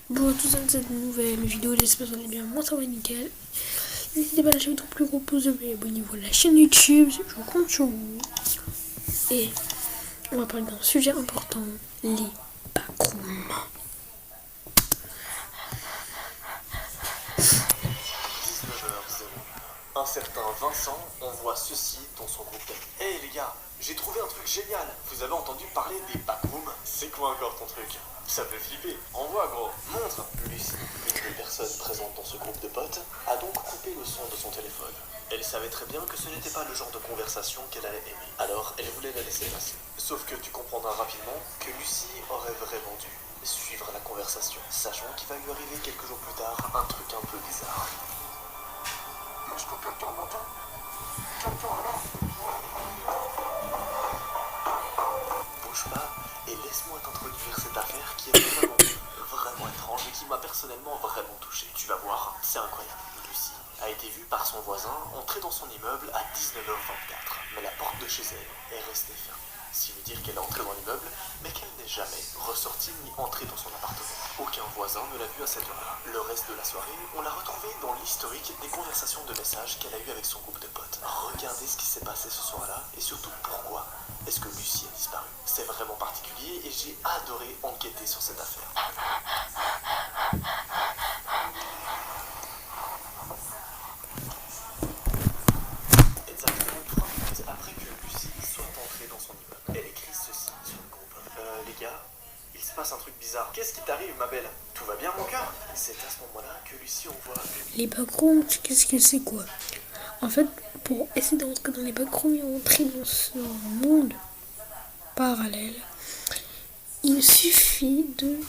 Bonjour à tous dans cette nouvelle vidéo, j'espère que vous allez bien, moi ça va nickel. N'hésitez pas à lâcher votre plus gros pouce bleu et abonnez-vous à la chaîne YouTube, je compte sur vous. Et on va parler d'un sujet important, les backrooms. Un certain Vincent envoie ceci dans son groupe d'amis. Hey les gars, j'ai trouvé un truc génial. Vous avez entendu parler des backrooms? C'est quoi encore ton truc? Ça fait flipper. Envoie gros, montre. Lucie, une des personnes présentes dans ce groupe de potes, a donc coupé le son de son téléphone. Elle savait très bien que ce n'était pas le genre de conversation qu'elle allait aimer. Alors elle voulait la laisser passer. Sauf que tu comprendras rapidement que Lucie aurait vraiment dû suivre la conversation, sachant qu'il va lui arriver quelques jours plus tard un truc un peu bizarre. Est-ce que quelqu'un m'entend? Quelqu'un là? Bouge pas et laisse-moi t'introduire cette affaire qui est vraiment étrange et qui m'a personnellement vraiment touché. Tu vas voir, c'est incroyable. Lucie a été vue par son voisin entrer dans son immeuble à 19h24, mais la porte de chez elle est restée fermée. Ce qui veut dire qu'elle est entrée dans l'immeuble, mais qu'elle n'est jamais ressortie ni entrée dans son appartement. Aucun voisin ne l'a vue à cette heure-là. Le reste de la soirée, on l'a retrouvée dans l'historique des conversations de messages qu'elle a eues avec son groupe de potes. Regardez ce qui s'est passé ce soir-là et surtout pourquoi est-ce que Lucie a disparu. C'est vraiment particulier et j'ai adoré enquêter sur cette affaire. Exactement 3 minutes après que Lucie soit entrée dans son immeuble, elle écrit ceci sur le groupe. Les gars, il se passe un truc bizarre. Qu'est-ce qui t'arrive, ma belle? Tout va bien, mon cœur? C'est à ce moment-là que Lucie envoie... Les backrooms, qu'est-ce que c'est quoi? En fait, pour essayer de rentrer dans les backrooms et rentrer dans ce monde parallèle, il suffit de...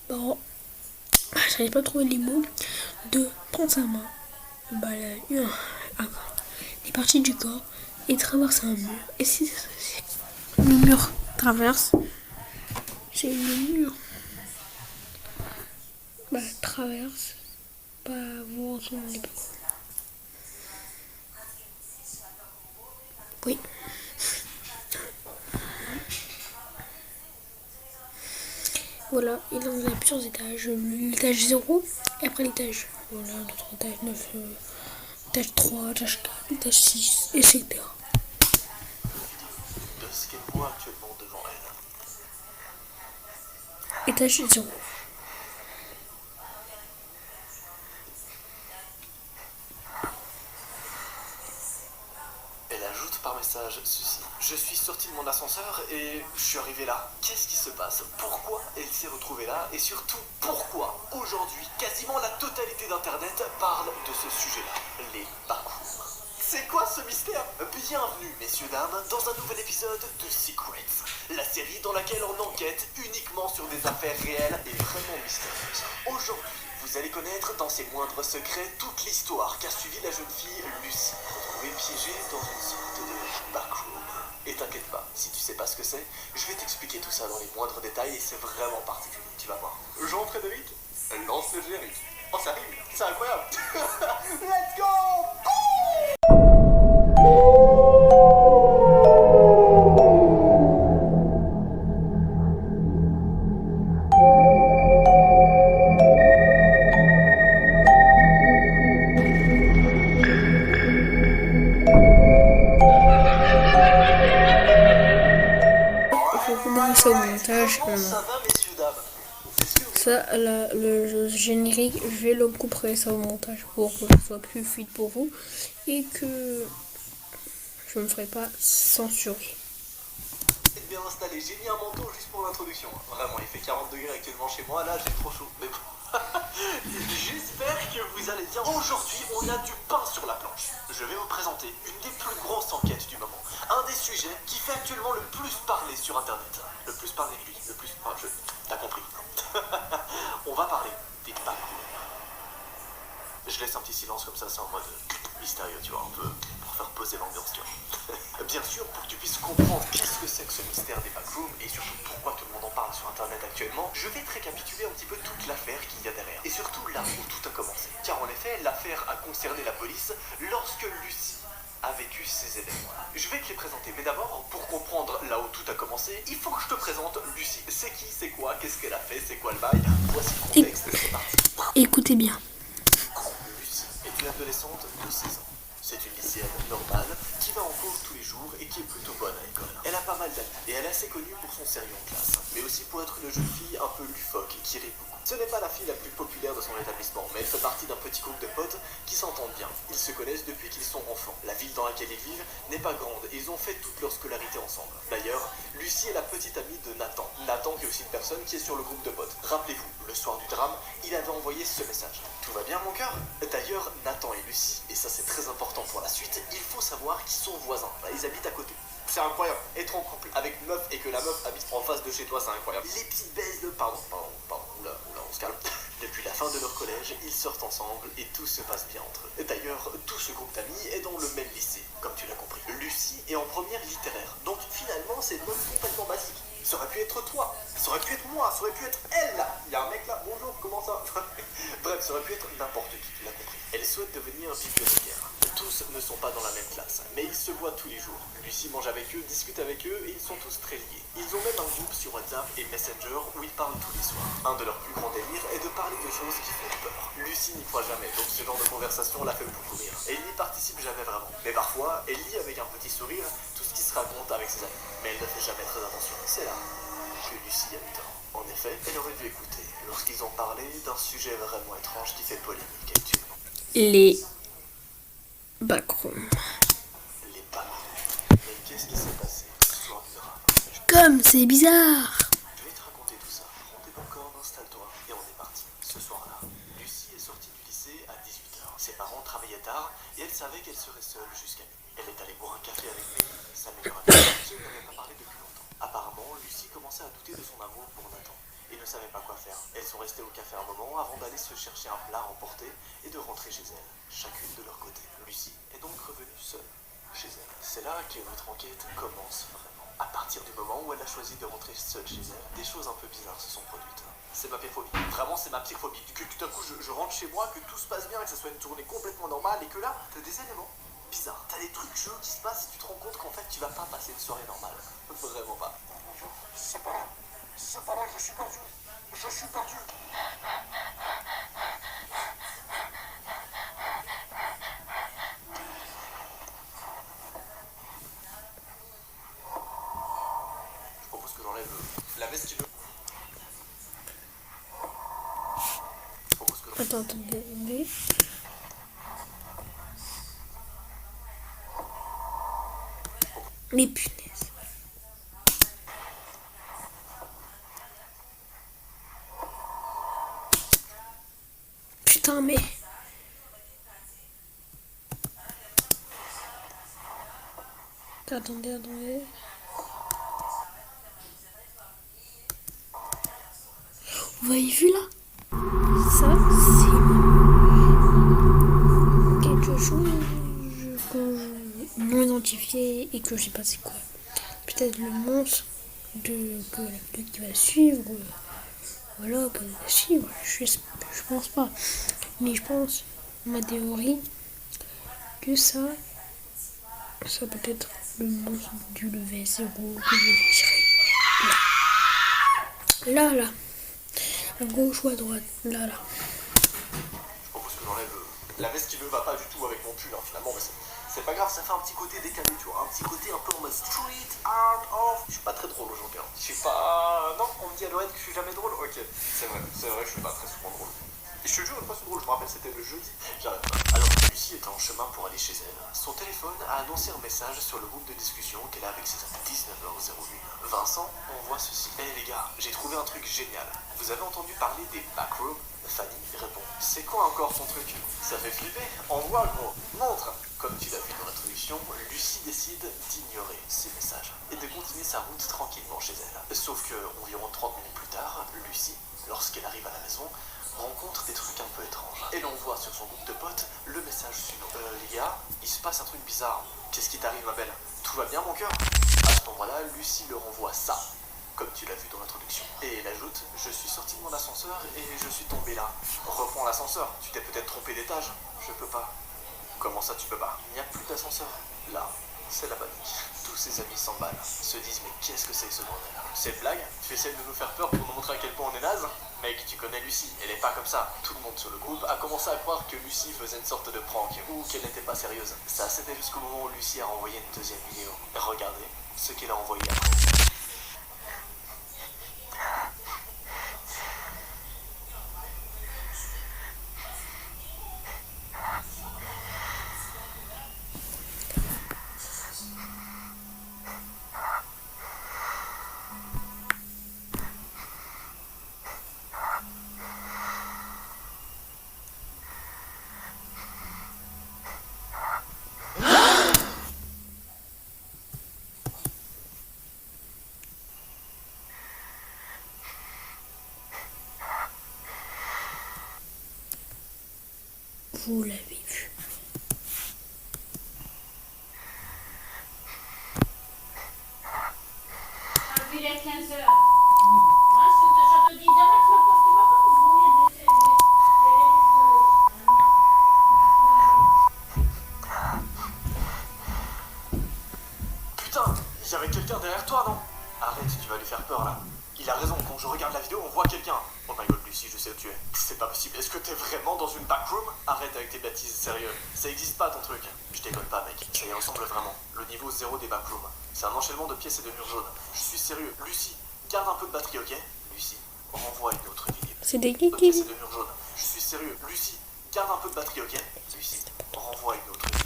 Bon, j'arrive pas à trouver les mots, de prendre sa main, des parties du corps et traverser un mur. Et si le mur traverse, c'est le mur traverse, vous retournez pas. Oui. Voilà, et là on a plusieurs étages. L'étage 0 et après l'étage. Voilà, notre étage 9, étage 3, étage 4, étage 6, etc. de ce qu'elle voit actuellement devant elle. Étage 0. Elle ajoute par message ceci. Je suis sortie de mon ascenseur et je suis arrivée là. Qu'est-ce qui se passe? Pourquoi elle s'est retrouvée là? Et surtout, pourquoi aujourd'hui, quasiment la totalité d'Internet parle de ce sujet-là? Les backrooms. C'est quoi ce mystère? Bienvenue, messieurs, dames, dans un nouvel épisode de Secrets, la série dans laquelle on enquête uniquement sur des affaires réelles et vraiment mystérieuses. Aujourd'hui, vous allez connaître dans ses moindres secrets toute l'histoire qu'a suivi la jeune fille Lucie, retrouvée piégée dans une sorte de backroom. Et t'inquiète pas, si tu sais pas ce que c'est, je vais t'expliquer tout ça dans les moindres détails et c'est vraiment particulier, tu vas voir. Jean Frédéric, lance le générique. Oh ça rime, c'est incroyable. Let's go! Ça au montage. Ça va, messieurs, dames? Ça, le générique, je vais le couper ça au montage pour que ce soit plus fluide pour vous et que je ne me ferai pas censurer. Bien installé, j'ai mis un manteau juste pour l'introduction. Vraiment, il fait 40 degrés actuellement chez moi, là j'ai trop chaud. Mais bon. J'espère que vous allez bien. Aujourd'hui, on a du pain sur la planche. Je vais vous présenter une des plus grosses enquêtes du moment. Un des sujets qui fait actuellement le plus parler sur internet. Le plus parler de lui, le plus... Ah, t'as compris. On va parler des backrooms. Je laisse un petit silence comme ça, c'est en mode mystérieux, tu vois, un peu pour faire poser l'ambiance, tu vois. Bien sûr, pour que tu puisses comprendre qu'est-ce que c'est que ce mystère des backrooms et surtout pourquoi tout le monde en parle sur internet actuellement, je vais te récapituler un petit peu toute l'affaire qu'il y a derrière. Et surtout là où tout a commencé. Car en effet, l'affaire a concerné la police lorsque Lucie a vécu focus ces événements. Je vais te les présenter, mais d'abord, pour comprendre là où tout a commencé, il faut que je te présente Lucie. C'est qui, c'est quoi, qu'est-ce qu'elle a fait, c'est quoi le bail. Voici le contexte, c'est parti. Écoutez bien. Lucie est une adolescente de 16 ans. C'est une lycéenne normale qui va en cours tous les jours et qui est plutôt bonne à l'école. Elle a pas mal d'amis et elle est assez connue pour son sérieux en classe, mais aussi pour être une jeune fille un peu lufoque qui rit beaucoup. Ce n'est pas la fille la plus populaire de son établissement, mais elle fait partie d'un petit groupe de potes qui s'entendent bien. Ils se connaissent depuis qu'ils sont enfants. La ville dans laquelle ils vivent n'est pas grande et ils ont fait toute leur scolarité ensemble. D'ailleurs, Lucie est la petite amie de Nathan. Nathan qui est aussi une personne qui est sur le groupe de potes. Rappelez-vous, le soir du drame, il avait envoyé ce message. Tout va bien mon cœur? D'ailleurs, Nathan et Lucie, et ça c'est très important pour la suite, il faut savoir qu'ils sont voisins. Là, ils habitent à côté. C'est incroyable. Être en couple avec une meuf et que la meuf habite en face de chez toi, c'est incroyable. Les petites baises de... Pardon, oula, on se calme. Depuis la fin de leur collège, ils sortent ensemble et tout se passe bien entre eux. D'ailleurs, tout ce groupe d'amis est dans le même lycée, comme tu l'as compris. Lucie est en première littéraire, donc finalement c'est une meuf complètement basique. Ça aurait pu être toi, ça aurait pu être moi, ça aurait pu être elle là. Il y a un mec là, bonjour, comment ça? Bref, ça aurait pu être n'importe qui, tu l'as compris. Elle souhaite devenir bibliothécaire. Tous ne sont pas dans la même classe, mais ils se voient tous les jours. Lucie mange avec eux, discute avec eux et ils sont tous très liés. Ils ont même un groupe sur WhatsApp et Messenger où ils parlent tous les soirs. Un de leurs plus grands délires est de parler de choses qui font peur. Lucie n'y croit jamais, donc ce genre de conversation la fait beaucoup rire. Elle n'y participe jamais vraiment. Mais parfois, elle lit avec un petit sourire tout ce qui se raconte avec ses amis. Mais elle ne fait jamais très attention. C'est là que Lucie a eu tort. En effet, elle aurait dû écouter lorsqu'ils ont parlé d'un sujet vraiment étrange qui fait polémique actuellement. Les backrooms. Les backrooms. Mais qu'est-ce qui s'est passé ce soir du drame? Comme c'est bizarre. Je vais te raconter tout ça. Prends tes popcorn, installe-toi et on est parti. Ce soir-là, Lucie est sortie du lycée à 18h. Ses parents travaillaient tard et elle savait qu'elle serait seule jusqu'à minuit. Elle est allée boire un café avec Mélie, sa meilleure amie, qui n'avait pas parlé depuis longtemps. Apparemment, Lucie commençait à douter de son amour pour Nathan et ne savait pas quoi faire. Elles sont restées au café un moment avant d'aller se chercher un plat à emporter et de rentrer chez elles, chacune de leur côté. Lucie est donc revenue seule chez elle. C'est là que notre enquête commence vraiment. À partir du moment où elle a choisi de rentrer seule chez elle, des choses un peu bizarres se sont produites. C'est ma pire phobie. Vraiment, c'est ma pire phobie. Que tout d'un coup, je rentre chez moi, que tout se passe bien, que ça soit une journée complètement normale et que là, t'as des éléments bizarres. T'as des trucs chelous qui se passent et tu te rends compte qu'en fait, tu vas pas passer une soirée normale. Vraiment pas. C'est pas là. C'est pas là, je suis perdu. Je suis perdu. Je propose que j'enlève la veste qui veut. Je propose que j'enlève. Attendez. Mais punaise. Putain, mais... Attendez. Vous avez vu là? Ça, c'est quelque chose que non identifié et que je sais pas c'est quoi. Peut-être le monstre que la vidéo qui va suivre. Voilà, que va suivre. Je pense pas. Mais je pense, ma théorie, que ça peut être le monstre du level 0 que je chercherai. Là. À gauche ou à droite. Là. Je propose que j'enlève la veste qui ne va pas du tout avec mon pull, hein, finalement, mais c'est pas grave, ça fait un petit côté décalé, tu vois, un petit côté un peu en mode street art of. Je suis pas très drôle aujourd'hui, hein. Je suis pas... Non, on me dit à l'oreille que je suis jamais drôle. Ok, c'est vrai, je suis pas très souvent drôle. Et je te jure, une fois c'est drôle, je me rappelle, c'était le jeudi. J'arrête pas. Alors que Lucie était en chemin pour aller chez elle, son téléphone a annoncé un message sur le groupe de discussion qu'elle a avec ses amis. 19h01. Vincent, on voit ceci. Les gars, j'ai trouvé un truc génial. Vous avez entendu parler des backrooms? Fanny répond. C'est quoi encore ton truc? Ça fait flipper. Envoie gros. Montre. Comme tu l'as vu dans l'introduction, Lucie décide d'ignorer ces messages et de continuer sa route tranquillement chez elle. Sauf que, environ 30 minutes plus tard, Lucie, lorsqu'elle arrive à la maison, rencontre des trucs un peu étranges. Et l'on voit sur son groupe de potes le message suivant. Les gars, il se passe un truc bizarre. Qu'est-ce qui t'arrive, ma belle? Tout va bien, mon cœur? À ce moment-là, Lucie leur envoie ça, comme tu l'as vu dans l'introduction. Et elle ajoute, je suis sortie de mon ascenseur et je suis tombée là. Reprends l'ascenseur. Tu t'es peut-être trompé d'étage. Je peux pas. Comment ça, tu peux pas? Il n'y a plus d'ascenseur. Là, c'est la panique. Tous ses amis s'emballent, se disent mais qu'est-ce que c'est que ce bordel? C'est une blague? Tu essaies de nous faire peur pour nous montrer à quel point on est naze? Mec, tu connais Lucie, elle est pas comme ça. Tout le monde sur le groupe a commencé à croire que Lucie faisait une sorte de prank ou qu'elle n'était pas sérieuse. Ça, c'était jusqu'au moment où Lucie a renvoyé une deuxième vidéo. Regardez ce qu'elle a envoyé après. Vous l'avez vu. Il est 15 heures. Moi, je te dis, demain, tu vas pas Putain, y'avait quelqu'un derrière toi, non? Arrête, tu vas lui faire peur là. Il a raison, quand je regarde la vidéo, on voit quelqu'un. Oh my god, Lucie, je sais où tu es. C'est pas possible. Est-ce que t'es vraiment dans une backroom? Arrête avec tes bêtises, sérieux. Ça existe pas ton truc. Je déconne pas, mec. Ça y ressemble vraiment. Le niveau 0 des backrooms. C'est un enchaînement de pièces et de murs jaunes. Je suis sérieux. Lucie, garde un peu de batterie, ok? Lucie, renvoie une autre vidéo. C'est des De geeks. pièces et de murs jaunes. Je suis sérieux. Lucie, garde un peu de batterie, ok? Lucie, renvoie une autre vidéo.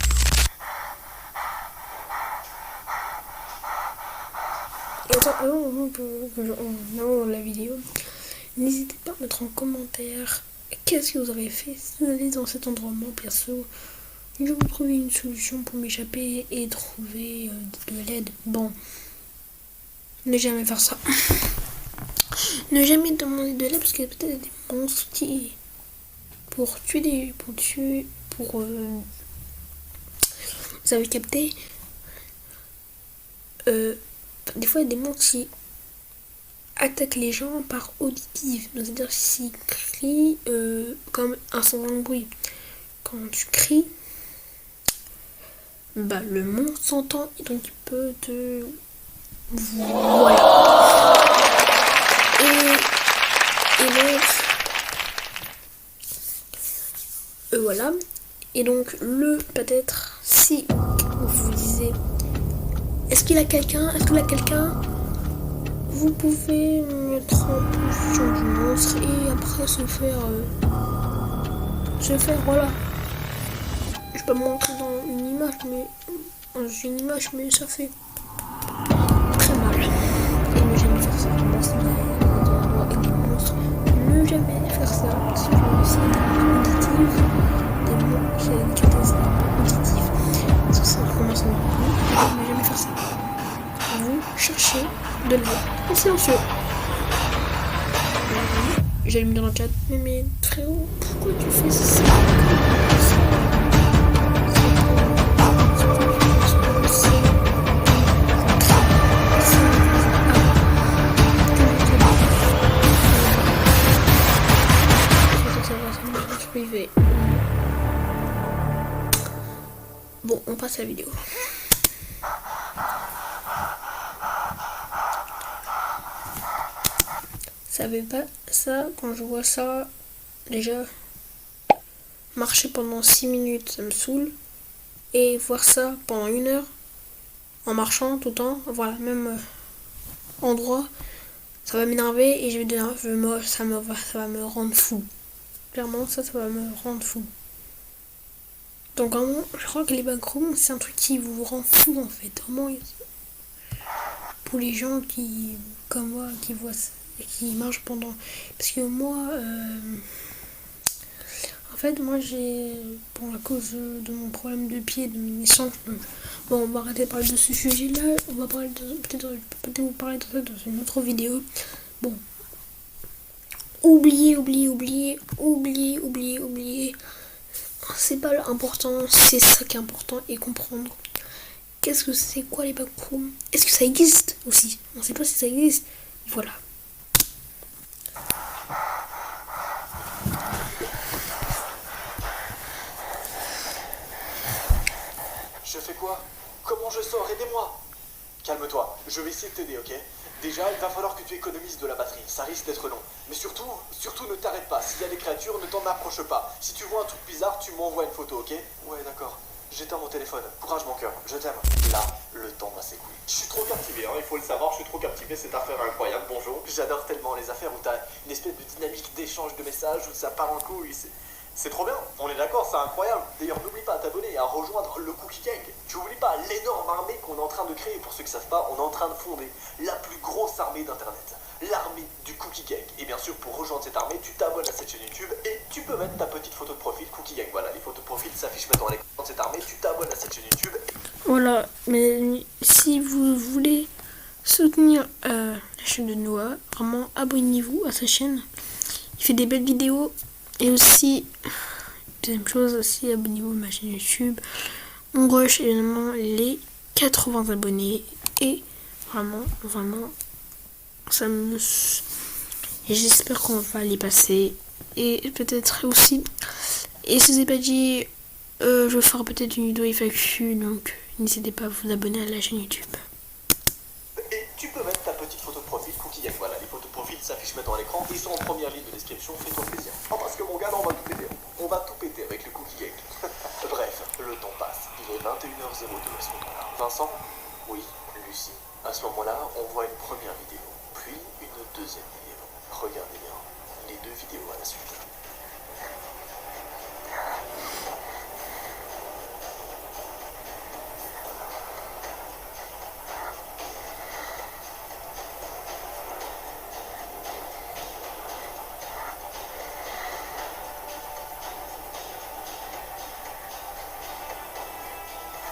Et attends, avant que on la vidéo, n'hésitez pas à mettre en commentaire qu'est-ce que vous avez fait si vous allez dans cet endroit. Moi, perso, je vais trouver une solution pour m'échapper et trouver de l'aide. Bon, ne jamais faire ça. Ne jamais demander de l'aide parce qu'il y a peut-être des monstres qui, vous avez capté, des fois il y a des monstres qui attaquent les gens par auditive, c'est-à-dire s'ils crient comme un son de bruit. Quand tu cries, bah le monstre s'entend et donc il peut te... Voilà. Et donc... voilà. Et donc peut-être si vous vous disiez est-ce qu'il a quelqu'un, vous pouvez mettre en position du monstre et après se faire voilà. Je peux me montrer dans une image mais ça fait très mal. Et ne jamais faire ça. Moi, c'est avec des monstres. Ne jamais faire ça. Si vous avez des auditives, des mots qui ont des auditifs, ça commence à me ne jamais faire ça. Vous cherchez de l'aide en silencieux. J'allais me dire dans le chat, mais frérot, pourquoi tu fais ça? Bon, on passe à la vidéo. Savais pas ça, quand je vois ça, déjà, marcher pendant 6 minutes, ça me saoule. Et voir ça pendant 1 heure, en marchant tout le temps, voilà, même endroit, ça va m'énerver et ça va me rendre fou. Clairement, ça va me rendre fou. Donc vraiment, je crois que les backrooms, c'est un truc qui vous rend fou en fait. Vraiment, pour les gens qui, comme moi, qui voient ça et qui marchent pendant... Parce que moi, en fait, moi j'ai, bon, à cause de mon problème de pied, de mes naissances, bon, on va arrêter de parler de ce sujet-là. On va parler peut-être vous parler de ça dans une autre vidéo. Bon. Oubliez. C'est pas l'important, c'est ça qui est important et comprendre. Qu'est-ce que c'est, quoi les backrooms? Est-ce que ça existe aussi? On sait pas si ça existe. Voilà. Je fais quoi? Comment je sors? Aidez-moi. Calme-toi, je vais essayer de t'aider, ok? Déjà, il va falloir que tu économises de la batterie, ça risque d'être long. Mais surtout ne t'arrête pas. S'il y a des créatures, ne t'en approche pas. Si tu vois un truc bizarre, tu m'envoies une photo, ok? Ouais, d'accord. J'éteins mon téléphone. Courage, mon cœur, je t'aime. Là, le temps va s'écouler. Je suis trop captivé, hein, il faut le savoir, je suis trop captivé, cette affaire incroyable, bonjour. J'adore tellement les affaires où t'as une espèce de dynamique d'échange de messages, où ça part en couille, c'est trop bien, on est d'accord, c'est incroyable. D'ailleurs, n'oublie pas à t'abonner et à rejoindre le Cookie Gang. Tu oublies pas l'énorme armée qu'on est en train de créer. Pour ceux qui ne savent pas, on est en train de fonder la plus grosse armée d'Internet. L'armée du Cookie Gang. Et bien sûr, pour rejoindre cette armée, tu t'abonnes à cette chaîne YouTube et tu peux mettre ta petite photo de profil Cookie Gang. Voilà, les photos de profil s'affichent maintenant à l'écran de cette armée. Tu t'abonnes à cette chaîne YouTube. Voilà, mais si vous voulez soutenir la chaîne de Noah, vraiment abonnez-vous à sa chaîne. Il fait des belles vidéos. Et aussi, deuxième chose aussi, abonnez-vous à ma chaîne YouTube. On rush évidemment les 80 abonnés. Et vraiment, ça me... Et j'espère qu'on va les passer. Et peut-être aussi... Et si je vous ai pas dit, je vais faire peut-être une vidéo FAQ. Donc n'hésitez pas à vous abonner à la chaîne YouTube. Et tu peux mettre ta petite photo de profil Cookie Gang. Voilà, les photos de profil s'affichent maintenant à l'écran. Ils sont en première ligne de description, fais-toi plaisir. Oh, parce que mon gars, là, on va tout péter. On va tout péter avec le Cookie Gang. Bref, le temps passe. Il est 21h02 à ce moment-là. Vincent? Oui, Lucie. À ce moment-là, on voit une première vidéo, puis une deuxième vidéo. Regardez bien, les deux vidéos à la suite.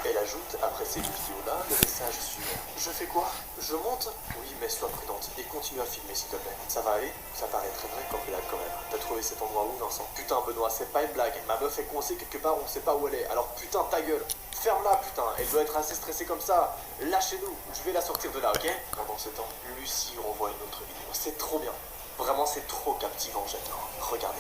Elle ajoute, après ces deux vidéos-là, le message suivant. Je fais quoi? Je monte? Oui, mais sois prudente et continue à filmer s'il te plaît. Ça va aller? Ça paraît très vrai comme blague quand même. T'as trouvé cet endroit où, Vincent? Putain, Benoît, c'est pas une blague. Ma meuf est coincée quelque part, on sait pas où elle est. Alors putain, ta gueule. Ferme-la, putain. Elle doit être assez stressée comme ça. Lâchez-nous. Je vais la sortir de là, ok? Pendant ce temps, Lucie renvoie une autre vidéo. C'est trop bien. Vraiment, c'est trop captivant, j'adore. Regardez.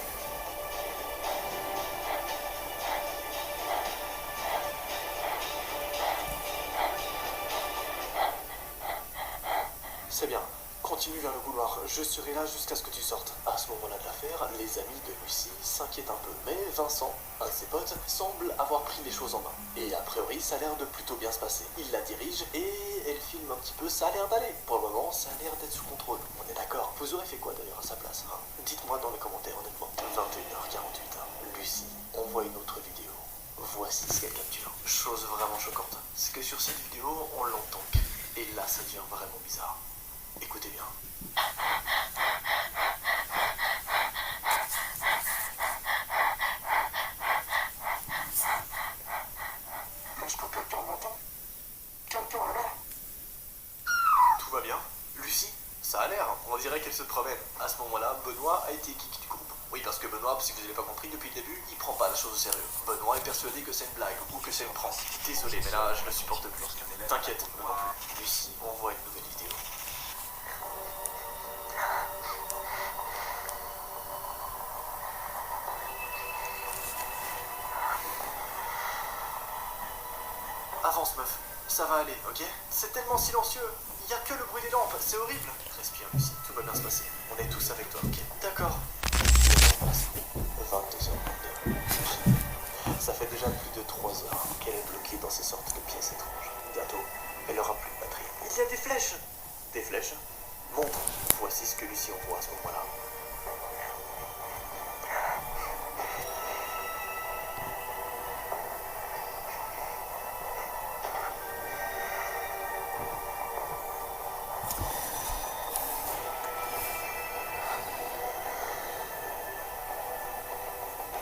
C'est bien. Continue vers le couloir. Je serai là jusqu'à ce que tu sortes. À ce moment-là de l'affaire, les amis de Lucie s'inquiètent un peu. Mais Vincent, un de ses potes, semble avoir pris les choses en main. Et a priori, ça a l'air de plutôt bien se passer. Il la dirige et elle filme un petit peu. Ça a l'air d'aller. Pour le moment, ça a l'air d'être sous contrôle. On est d'accord. Vous aurez fait quoi d'ailleurs à sa place, hein? Dites-moi dans les commentaires, honnêtement. 21h48. Lucie envoie une autre vidéo. Voici ce qu'elle capture. Chose vraiment choquante, c'est que sur cette vidéo, on l'entend. Et là, ça devient vraiment bizarre. Écoutez bien. Est-ce que quelqu'un m'entend? Quelqu'un est là? Tout va bien? Lucie? Ça a l'air, on dirait qu'elle se promène. À ce moment-là, Benoît a été kick du groupe. Oui, parce que Benoît, si vous n'avez pas compris depuis le début, il prend pas la chose au sérieux. Benoît est persuadé que c'est une blague ou que c'est une prank. Désolé, mais là, je ne supporte plus. T'inquiète, moi non plus. Lucie envoie une nouvelle vidéo. Avance, meuf. Ça va aller, ok? C'est tellement silencieux. Il n'y a que le bruit des lampes. C'est horrible. Respire, Lucie. Tout va bien se passer. On est tous avec toi, ok? D'accord. 22h22. Ça fait déjà plus de 3 heures qu'elle est bloquée dans ces sortes de pièces étranges. Bientôt, elle aura plus de batterie. Il y a des flèches. Des flèches? Montre. Voici ce que Lucie envoie à ce moment-là.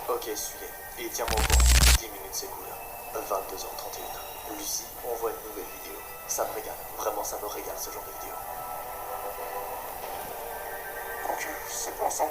Ok, suis-les. Et tiens-moi au courant. 10 minutes s'écoulent. 22h31. Lucie envoie une nouvelle vidéo. Ça me régale. Vraiment, ça me régale ce genre de vidéo. Ok, c'est bon ça.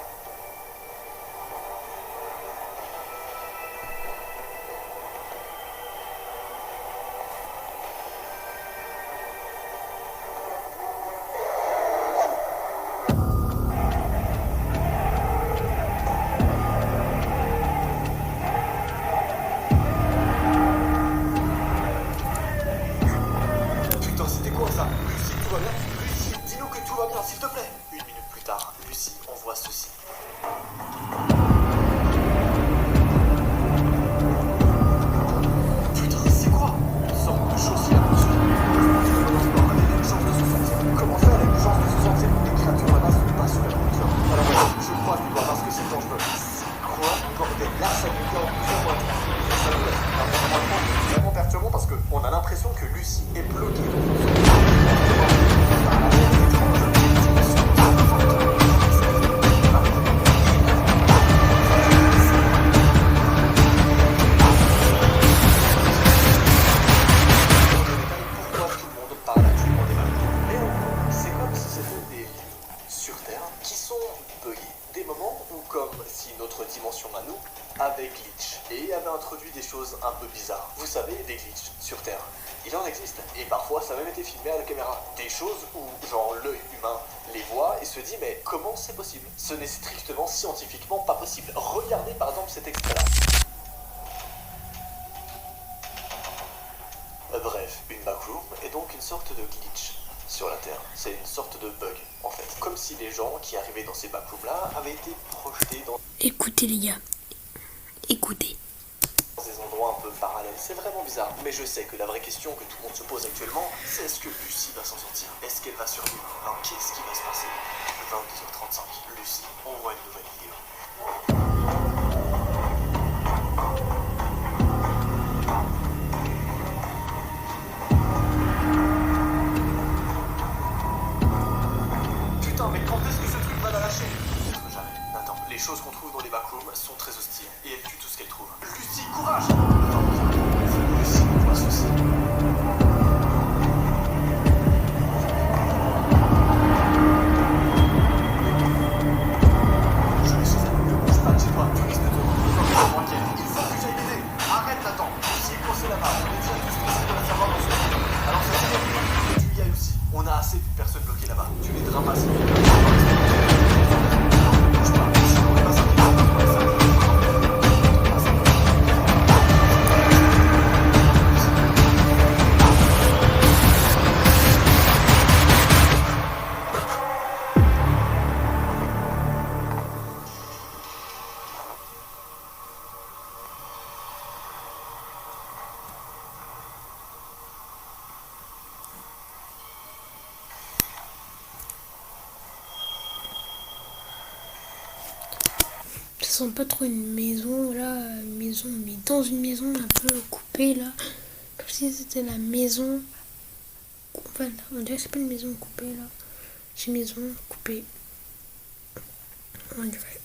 tout va bien, s'il te plaît. Une minute plus tard, Lucie envoie ceci. Putain, c'est quoi? Une sorte de chaussée à monsieur. Comment faire avec une chance de se sentir? Les créatures là-bas sont pas super confiants. Alors ouais, je crois qu'il doit parce que c'est dangereux. C'est quoi? Bordel, là, ça lui vient en plusieurs fois. Ça nous laisse. Normalement, c'est vraiment perturbant parce qu'on a l'impression que Lucie est bloquée dans son son. Avait glitch et avait introduit des choses un peu bizarres. Vous savez, des glitches sur Terre, il en existe. Et parfois, ça a même été filmé à la caméra. Des choses où, genre, l'œil humain les voit et se dit, mais comment c'est possible? Ce n'est strictement scientifiquement pas possible. Regardez par exemple cet extrait-là. Bref, une backroom est donc une sorte de glitch sur la Terre. C'est une sorte de bug, en fait. Comme si les gens qui arrivaient dans ces backrooms-là avaient été projetés dans... Écoutez les gars. Écoutez. Dans des endroits un peu parallèles, c'est vraiment bizarre. Mais je sais que la vraie question que tout le monde se pose actuellement, c'est est-ce que Lucie va s'en sortir? Est-ce qu'elle va survivre? Alors qu'est-ce qui va se passer? 22h35, Lucie envoie une nouvelle vidéo. Putain, mais quand est-ce que ce truc va la lâcher? Peut-être jamais. Attends, les choses qu'on trouve dans les backrooms sont très hostiles et elle tue tout ce qu'elle trouve. Lucie, courage! Lucie voit ceci. Je vais chez elle, ne bouge pas de chez toi, tu risques de te retrouver dans les banquières. Il faut que j'aille l'aider. Arrête là-dedans. Lucie est coincée là-bas. On est déjà tous pressés de la savoir dans ce film. Alors ça y est, tu y ailles aussi. On a assez de personnes bloquées là-bas. Tu les ramasses. Ça sent pas trop une maison là, une maison, mais dans une maison un peu coupée là, comme si c'était la maison. Enfin, on dirait que c'est pas une maison coupée là, c'est une maison coupée. On dirait.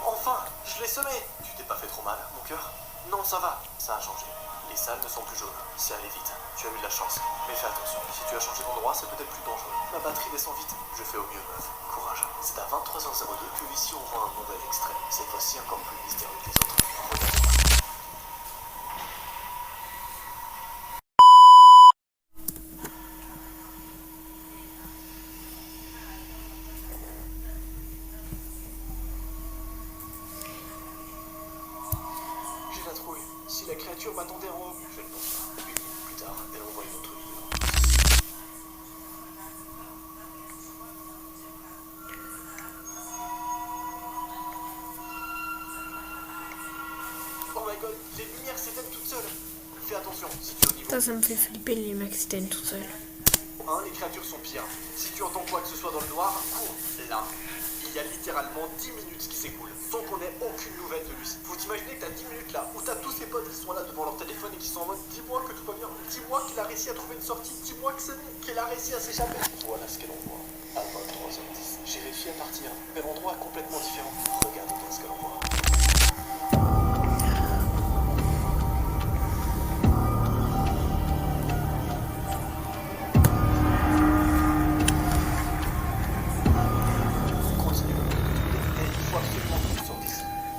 Enfin, je l'ai semé. Tu t'es pas fait trop mal, mon cœur? Non, ça va, ça a changé. Les salles ne sont plus jaunes, c'est allé vite. Tu as eu de la chance. Mais fais attention, si tu as changé d'endroit, c'est peut-être plus dangereux. Ma batterie descend vite. Je fais au mieux, meuf. Courage. C'est à 23h02 que ici on voit un nouvel extrait. Cette fois-ci encore plus mystérieux que les autres. Regardez. J'ai la trouille. Si la créature m'attendait en haut, je ne pense pas. Une minute plus tard, elle envoie une autre vidéo. Oh my god, les lumières s'éteignent toutes seules. Fais attention, si tu es au niveau Ça me fait flipper les mecs qui tiennent tout seul. 1, les créatures sont pires. Si tu entends quoi que ce soit dans le noir, cours. Là, il y a littéralement 10 minutes qui s'écoulent sans qu'on ait aucune nouvelle de lui. Faut t'imaginer que t'as 10 minutes là, où t'as tous ses potes qui sont là devant leur téléphone et qui sont en mode dis-moi que tout va bien, dis-moi qu'il a réussi à trouver une sortie, dis-moi que c'est bon, qu'il a réussi à s'échapper. Voilà ce qu'elle envoie. À 23h10, j'ai réussi à partir, mais l'endroit est complètement différent. Regarde bien ce qu'elle envoie.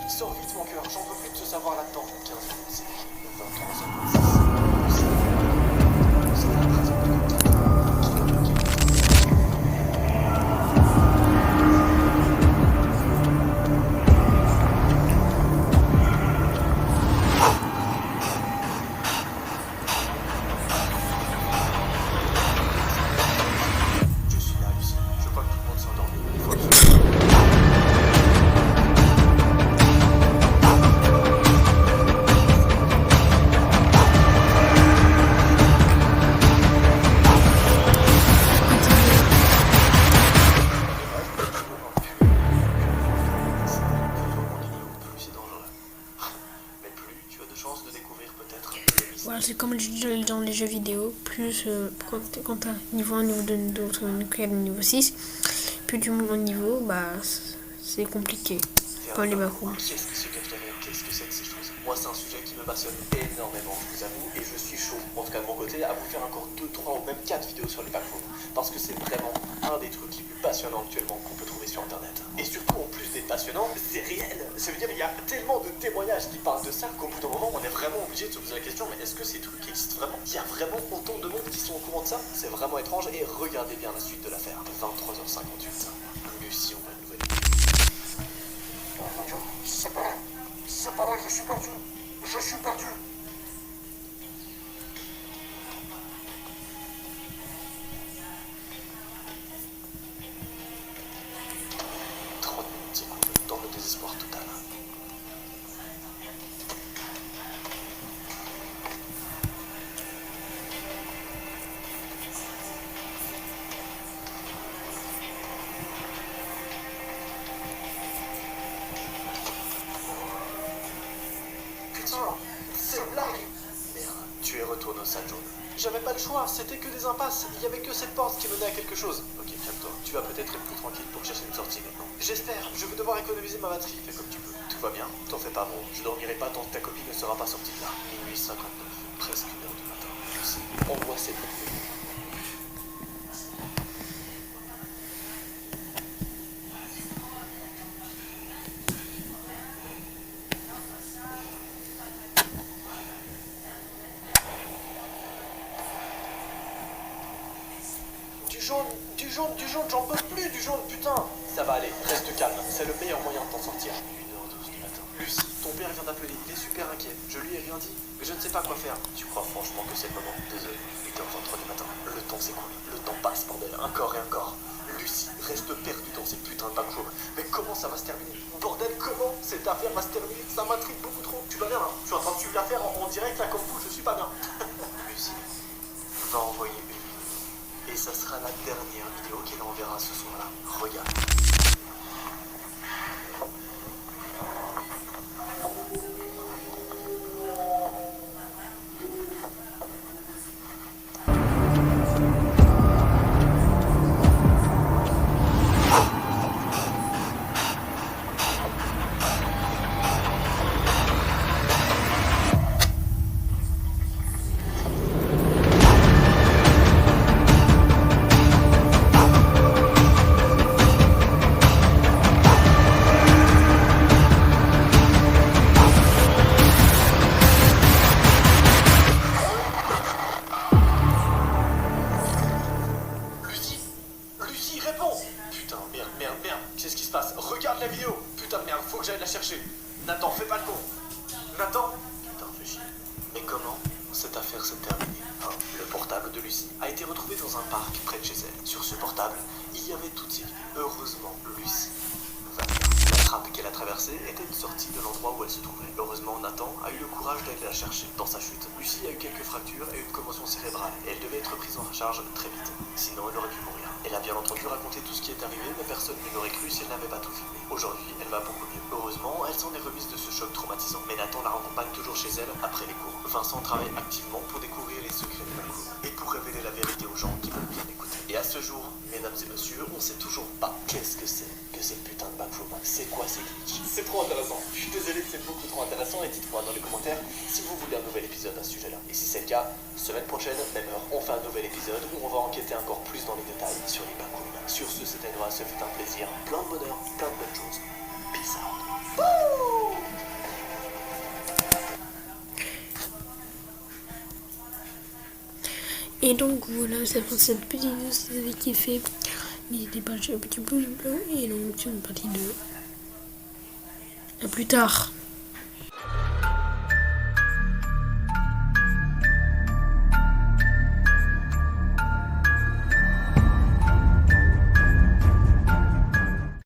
Sors vite mon cœur, j'en peux plus de se savoir là-dedans. 15 minutes, 23h26. C'est la présence de quelqu'un. c'est comme je dis dans les jeux vidéo, plus quand t'as niveau 1, niveau 2, niveau 6, plus tu montes au niveau, bah c'est compliqué. Comme les backrooms. Qu'est-ce que c'est que qu'est-ce que c'est que ces choses? Moi, c'est un sujet qui me passionne énormément, je vous avoue, et je suis chaud, en tout cas de mon côté, à vous faire encore 2, 3 ou même 4 vidéos sur les backrooms, parce que c'est vraiment un des trucs les plus passionnants actuellement qu'on peut trouver sur internet. Et surtout, en plus d'être passionnant, c'est réel. Ça veut dire qu'il y a tellement de témoignages qui parlent de ça qu'au bout d'un moment, on est vraiment obligé de se poser la question, mais est-ce que ces trucs existent vraiment? Il y a vraiment autant de monde qui sont au courant de ça? C'est vraiment étrange, et regardez bien la suite de l'affaire. 23h58. Lucie, on va une nouvelle. Oh mon Dieu, c'est pas là, je suis perdu. Je suis perdu. Dans le désespoir total. Putain, c'est une blague. Merde, tu es retourné au salle jaune. J'avais pas le choix, c'était que des impasses. Il y avait que cette porte qui menait à quelque chose. Ok, calme-toi. Tu vas peut-être être plus tranquille pour chercher une sortie maintenant. J'espère. Je vais devoir économiser ma batterie. Fais comme tu peux. Tout va bien. T'en fais pas, bon. Je dormirai pas tant que ta copine ne sera pas sortie de là. Minuit 59. Presque 1h du matin. Lucie, envoie cette vidéo. Du jaune, j'en peux plus du jaune, putain. Ça va aller, reste calme, c'est le meilleur moyen de t'en sortir. 1h12 du matin. Lucie, ton père vient d'appeler, il est super inquiet. Je lui ai rien dit, mais je ne sais pas quoi faire. Tu crois franchement que c'est le moment? Désolé, 8h23 du matin. Le temps s'écoule, le temps passe, bordel, encore et encore. Lucie reste perdue dans ces putains de backrooms. Mais comment ça va se terminer? Bordel, comment cette affaire va se terminer? Ça m'intrigue beaucoup trop. Tu vas bien là? Je suis en train de suivre l'affaire en direct là comme vous, je suis pas bien. Lucie va envoyer une vidéo. Et ça sera la dernière vidéo qu'elle enverra ce soir-là. Regarde. Qu'est-ce qui se passe? Regarde la vidéo. Putain de merde, faut que j'aille la chercher. Nathan, fais pas le con. Nathan. Putain, réfléchis. Mais comment cette affaire s'est terminée? Le portable de Lucie a été retrouvé dans un parc près de chez elle. Sur ce portable, il y avait toutes ses vidéos. Heureusement, Lucie va bien. La trappe qu'elle a traversée était une sortie de l'endroit où elle se trouvait. Heureusement, Nathan a eu le courage d'aller la chercher. Dans sa chute, Lucie a eu quelques fractures et une commotion cérébrale. Et elle devait être prise en charge très vite. Sinon, elle aurait pu mourir. Elle a bien entendu raconter tout ce qui est arrivé, mais personne ne l'aurait cru si elle n'avait pas tout filmé. Aujourd'hui, elle va beaucoup mieux. Heureusement, elle s'en est remise de ce choc traumatisant. Mais Nathan la raccompagne toujours chez elle après les cours. Vincent travaille activement pour découvrir les secrets de la cour et pour révéler la vérité aux gens qui veulent bien écouter. Et à ce jour, mesdames et messieurs, on sait toujours pas qu'est-ce que c'est que ces putains de backroom. C'est quoi ces glitches? C'est trop intéressant. Je suis désolé, c'est beaucoup trop intéressant et dites-moi dans les commentaires si vous voulez un nouvel épisode à ce sujet-là. Et si c'est le cas, semaine prochaine, même heure, on fait un nouvel épisode où on va enquêter encore plus dans les détails sur les backroom. Sur ce, c'était Noah, ce fut un plaisir, plein de bonheur, plein de bonnes choses. Peace out. Et donc voilà, c'est pour cette petite vidéo, si vous avez kiffé, n'hésitez pas à lâcher un petit pouce bleu et donc c'est une partie 2. A plus tard.